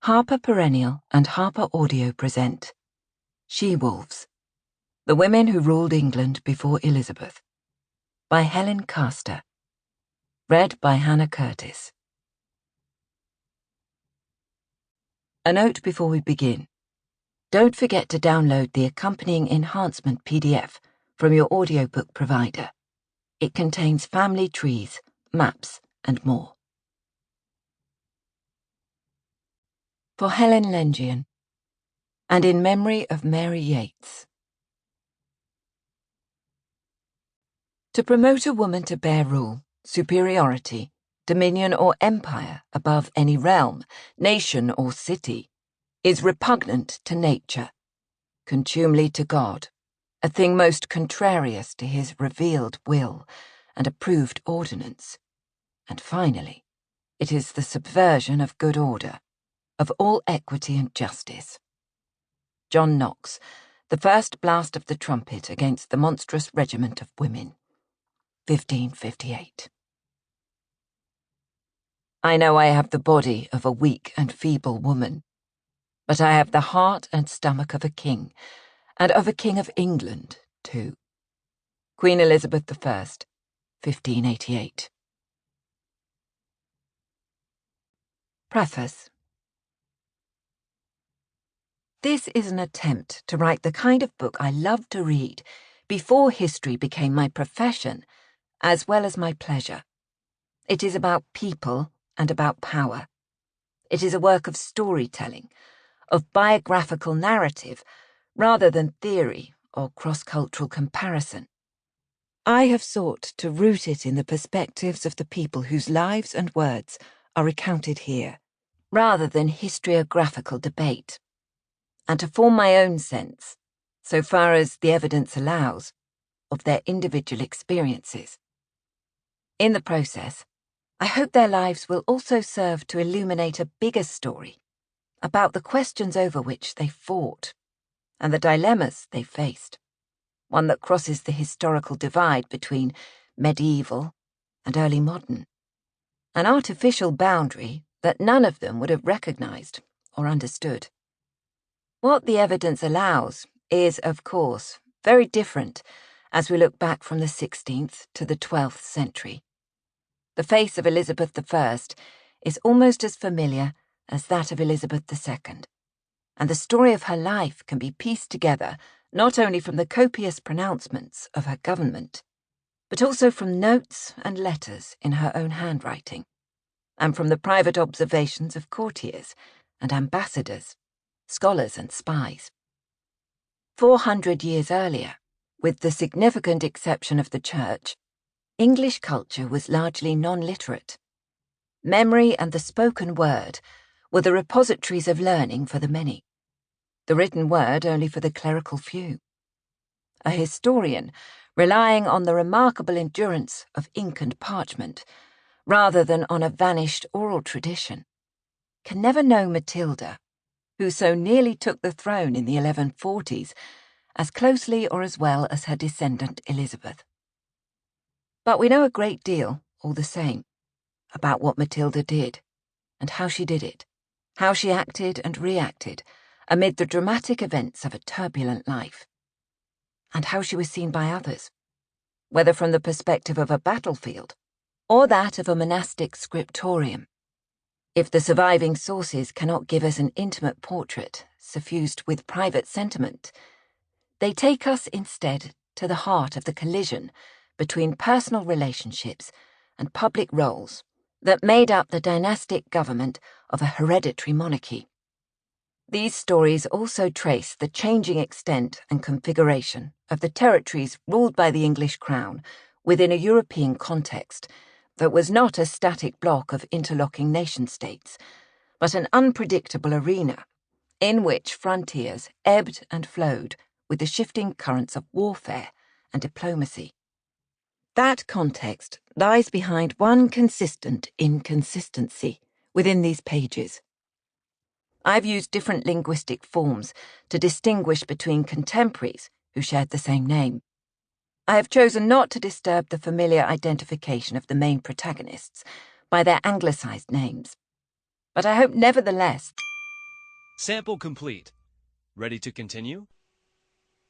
Harper Perennial and Harper Audio present She-Wolves, The Women Who Ruled England Before Elizabeth, by Helen Castor. Read by Hannah Curtis. A note before we begin. Don't forget to download the accompanying enhancement PDF from your audiobook provider. It contains family trees, maps, and more. For Helen Lengian, and in memory of Mary Yates. To promote a woman to bear rule, superiority, dominion or empire above any realm, nation or city, is repugnant to nature, contumely to God, a thing most contrarious to his revealed will and approved ordinance, and finally, it is the subversion of good order, of all equity and justice. John Knox, the first blast of the trumpet against the monstrous regiment of women, 1558. I know I have the body of a weak and feeble woman, but I have the heart and stomach of a king, and of a king of England, too. Queen Elizabeth I, 1588. Preface. This is an attempt to write the kind of book I loved to read before history became my profession, as well as my pleasure. It is about people and about power. It is a work of storytelling, of biographical narrative, rather than theory or cross-cultural comparison. I have sought to root it in the perspectives of the people whose lives and words are recounted here, rather than historiographical debate, and to form my own sense, so far as the evidence allows, of their individual experiences. In the process, I hope their lives will also serve to illuminate a bigger story about the questions over which they fought and the dilemmas they faced, one that crosses the historical divide between medieval and early modern, an artificial boundary that none of them would have recognized or understood. What the evidence allows is, of course, very different as we look back from the 16th to the 12th century. The face of Elizabeth I is almost as familiar as that of Elizabeth II, and the story of her life can be pieced together not only from the copious pronouncements of her government, but also from notes and letters in her own handwriting, and from the private observations of courtiers and ambassadors, scholars and spies. 400 years earlier, with the significant exception of the Church, English culture was largely non-literate. Memory and the spoken word were the repositories of learning for the many, the written word only for the clerical few. A historian, relying on the remarkable endurance of ink and parchment, rather than on a vanished oral tradition, can never know Matilda, who so nearly took the throne in the 1140s, as closely or as well as her descendant Elizabeth. But we know a great deal, all the same, about what Matilda did, and how she did it, how she acted and reacted amid the dramatic events of a turbulent life, and how she was seen by others, whether from the perspective of a battlefield or that of a monastic scriptorium. If the surviving sources cannot give us an intimate portrait suffused with private sentiment, they take us instead to the heart of the collision between personal relationships and public roles that made up the dynastic government of a hereditary monarchy. These stories also trace the changing extent and configuration of the territories ruled by the English crown within a European context that was not a static block of interlocking nation-states, but an unpredictable arena in which frontiers ebbed and flowed with the shifting currents of warfare and diplomacy. That context lies behind one consistent inconsistency within these pages. I've used different linguistic forms to distinguish between contemporaries who shared the same name. I have chosen not to disturb the familiar identification of the main protagonists by their anglicised names, but I hope nevertheless Sample complete. Ready to continue?